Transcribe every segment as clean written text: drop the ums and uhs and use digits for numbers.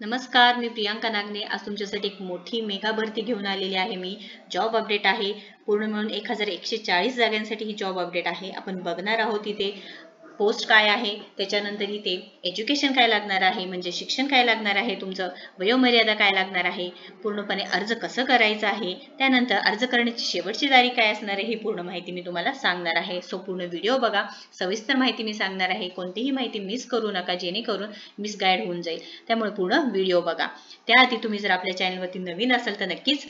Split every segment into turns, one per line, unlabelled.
नमस्कार, मी प्रियांका नागने आज तुमच्यासाठी एक मोठी मेगा भरती घेऊन आलेली आहे। मी जॉब अपडेट आहे। पूर्ण मिळून 1140 जागांसाठी ही जॉब अपडेट आहे। आपण बघणार आहोत इथे पोस्ट काय आहे, त्याच्यानंतर इथे एज्युकेशन काय लागणार आहे, म्हणजे शिक्षण काय लागणार आहे, तुमचं वयोमर्यादा काय लागणार आहे, पूर्णपणे अर्ज कसं करायचं आहे, त्यानंतर अर्ज करण्याची शेवटची तारीख काय असणार आहे, ही पूर्ण माहिती मी तुम्हाला सांगणार आहे। सो पूर्ण व्हिडिओ बघा, सविस्तर माहिती मी सांगणार आहे। कोणतीही माहिती मिस करू नका, जेणेकरून मिसगाईड होऊन जाईल। त्यामुळे पूर्ण व्हिडिओ बघा। त्याआधी तुम्ही जर आपल्या चॅनलवरती नवीन असाल तर नक्कीच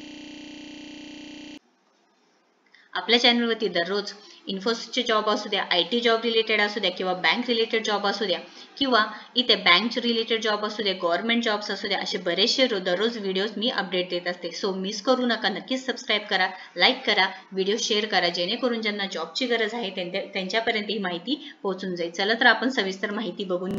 आपल्या चॅनलवरती दररोज इन्फोसिसचे जॉब असू द्या, IT जॉब रिलेटेड असू द्या, किंवा बँक रिलेटेड जॉब असू द्या, किंवा इथे बँक रिलेटेड जॉब असू द्या, गव्हर्नमेंट जॉब्स असू द्या, असे बरेचसे दररोज व्हिडिओज मी अपडेट देत असते। सो मिस करू नका, नक्कीच सबस्क्राईब करा, लाईक करा, व्हिडिओ शेअर करा, जेणेकरून ज्यांना जॉबची गरज आहे त्यांच्यापर्यंत ही माहिती पोहोचून जाईल। चला तर आपण सविस्तर माहिती बघून।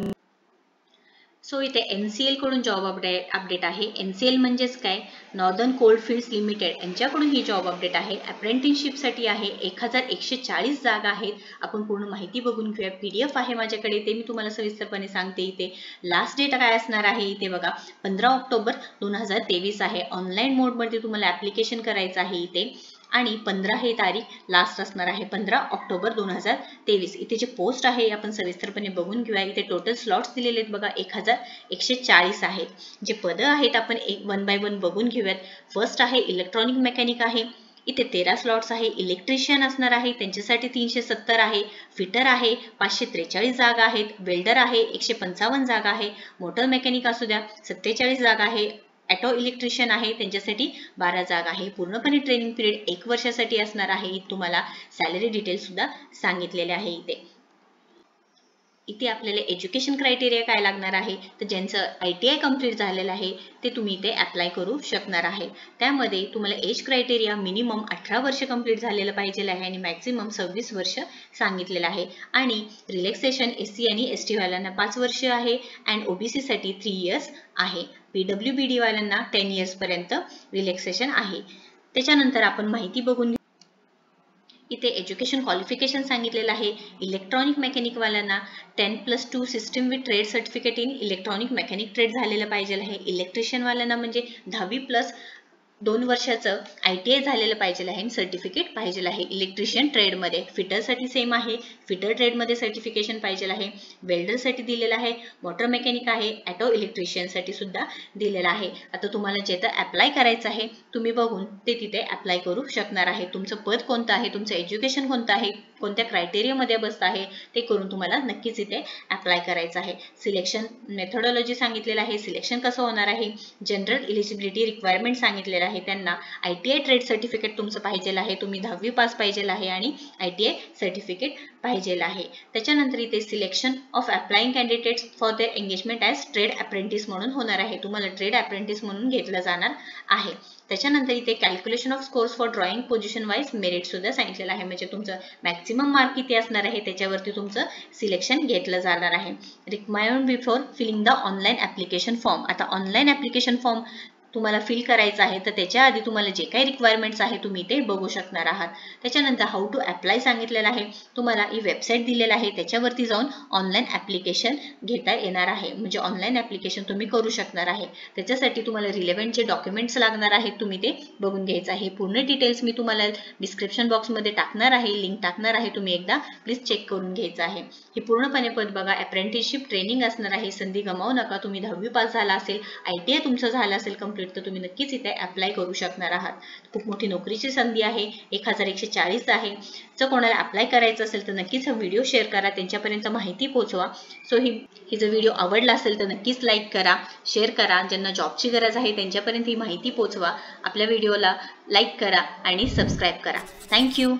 सो इथे NCL कडून जॉब अपडेट आहे। NCL म्हणजेच काय, नॉर्दर्न कोल्डफील्ड्स लिमिटेड यांच्याकडून ही जॉब अपडेट आहे। अप्रेंटिसशिपसाठी आहे। 1140 जागा आहेत। आपण पूर्ण माहिती बघून घेऊया। PDF आहे माझ्याकडे, ते मी तुम्हाला सविस्तरपणे सांगते। इथे लास्ट डेट काय असणार आहे, इथे बघा 15 ऑक्टोबर 2023 आहे। ऑनलाईन मोडमध्ये तुम्हाला ऍप्लिकेशन करायचं आहे इथे, आणि 15 ही तारीख लास्ट असणार आहे, 15 ऑक्टोबर 2023। इथे जे पोस्ट आहे आपण सविस्तरपणे बघून घेऊया। इथे टोटल स्लॉट्स दिलेले आहेत बघा, 1140 आहेत। जे पद आहेत आपण वन बाय वन बघून घेऊयात। फर्स्ट आहे इलेक्ट्रॉनिक मेकॅनिक आहे, इथे 13 स्लॉट्स आहे। इलेक्ट्रिशियन असणार आहे, त्यांच्यासाठी 370 आहे। फिटर आहे, 543 जागा आहेत। वेल्डर आहे, 155 जागा आहे। मोटर मेकॅनिक असू द्या, 47 जागा आहे। ऑटो इलेक्ट्रिशियन आहे, त्यांच्यासाठी 12 जागा आहे। पूर्णपणे ट्रेनिंग पिरियड 1 वर्षासाठी असणार आहे। तुम्हाला सॅलरी डिटेल सुद्धा सांगितलेले आहे। इथे आपल्याला एज्युकेशन क्रायटेरिया काय लागणार आहे, तर ज्यांचं ITI कंप्लीट झालेलं आहे ते तुम्ही इथे अप्लाय करू शकणार आहे। त्यामध्ये तुम्हाला एज क्रायटेरिया मिनिमम 18 वर्ष कंप्लीट झालेलं पाहिजे आहे, आणि मॅक्सिमम 26 वर्ष सांगितलेलं आहे। आणि रिलॅक्सेशन SC आणि ST वाल्यांना 5 वर्ष आहे, अँड OBC साठी 3 इयर्स आहे। PWBD वाल्यांना 10 इयर्स पर्यंत रिलॅक्सेशन आहे। त्याच्यानंतर आपण माहिती बघून इथे एज्युकेशन क्वालिफिकेशन सांगितलेलं आहे। इलेक्ट्रॉनिक मेकॅनिक वाल्यांना 10+2 system with trade certificate in electronic mechanic trade झालेलं पाहिजे आहे। इलेक्ट्रिशियन वाल्यांना म्हणजे 10+2 वर्षाचं ITI झालेलं पाहिजे आहे, आणि सर्टिफिकेट पाहिजे आहे इलेक्ट्रिशियन ट्रेडमध्ये। फिटरसाठी सेम आहे, फिटर ट्रेडमध्ये सर्टिफिकेशन पाहिजे आहे। वेल्डरसाठी दिलेलं आहे। मोटर मेकॅनिक आहे, ऑटो इलेक्ट्रिशियनसाठी सुद्धा दिलेलं आहे। आता तुम्हाला जिथे अप्लाय करायचं आहे तुम्ही बघून ते तिथे अप्लाय करू शकणार आहे। तुमचं पद कोणतं आहे, तुमचं एज्युकेशन कोणतं आहे, कोणत्या क्रायटेरियामध्ये बसत आहे, ते करून तुम्हाला नक्कीच इथे अप्लाय करायचं आहे। सिलेक्शन मेथोडॉलॉजी सांगितलेलं आहे, सिलेक्शन कसं होणार आहे। जनरल इलिजिबिलिटी रिक्वायरमेंट सांगितलेलं आहे, त्यांना ITI ट्रेड सर्टिफिकेट तुमचं पाहिजे आहे, तुम्ही 10वी पास पाहिजे आहे, आणि ITI सर्टिफिकेट पाहिजे आहे। त्याच्यानंतर इथे selection of applying candidates for the engagement as trade apprentice म्हणून होणार आहे। तुम्हाला ट्रेड अप्रेंटिस म्हणून घेतलं जाणार आहे। त्याच्यानंतर इथे calculation of scores for drawing position wise merit सुद्धा सांगितलेलं आहे, म्हणजे तुमचं मॅक्सिमम मार्क किती असणार आहे त्याच्यावरती तुमचं सिलेक्शन घेतलं जाणार आहे। Requirement before filling the online application form. आता ऑनलाईन ऍप्लिकेशन फॉर्म तुम्हाला फिल करायचं आहे, तर त्याच्या आधी तुम्हाला जे काही रिक्वायरमेंट्स आहे तुम्ही ते बघू शकणार आहात। त्याच्यानंतर हाऊ टू अप्लाय सांगितलेलं आहे, तुम्हाला ही वेबसाईट दिलेलं आहे, त्याच्यावरती जाऊन ऑनलाईन ऍप्लिकेशन घेता येणार आहे, म्हणजे ऑनलाईन ऍप्लिकेशन तुम्ही करू शकणार आहे। त्याच्यासाठी तुम्हाला रिलेव्हंट जे डॉक्युमेंट्स लागणार आहेत तुम्ही ते बघून घ्यायचं आहे। पूर्ण डिटेल्स मी तुम्हाला डिस्क्रिप्शन बॉक्समध्ये टाकणार आहे, लिंक टाकणार आहे, तुम्ही एकदा प्लीज चेक करून घ्यायचं आहे। हे पूर्णपणे पद बघा, अप्रेंटिसशिप ट्रेनिंग असणार आहे, संधी गमावू नका। तुम्ही 10वी पास झाला असेल, ITI तुमचं झालं असेल कंप्लीट, तर तुम्ही नक्कीच इथे अप्लाय करू शकणार आहात। खूप मोठी नोकरीची संधी आहे, 1140 आहे। जर कोणाला अप्लाय करायचं असेल तर नक्कीच हा व्हिडिओ शेअर करा, त्यांच्यापर्यंत माहिती पोहोचवा। सो ही जर व्हिडिओ आवडला असेल तर नक्कीच लाईक करा, शेअर करा, ज्यांना जॉबची गरज आहे त्यांच्यापर्यंत ही माहिती पोहोचवा। आपल्या व्हिडिओला लाईक करा आणि सबस्क्राईब करा। थँक्यू।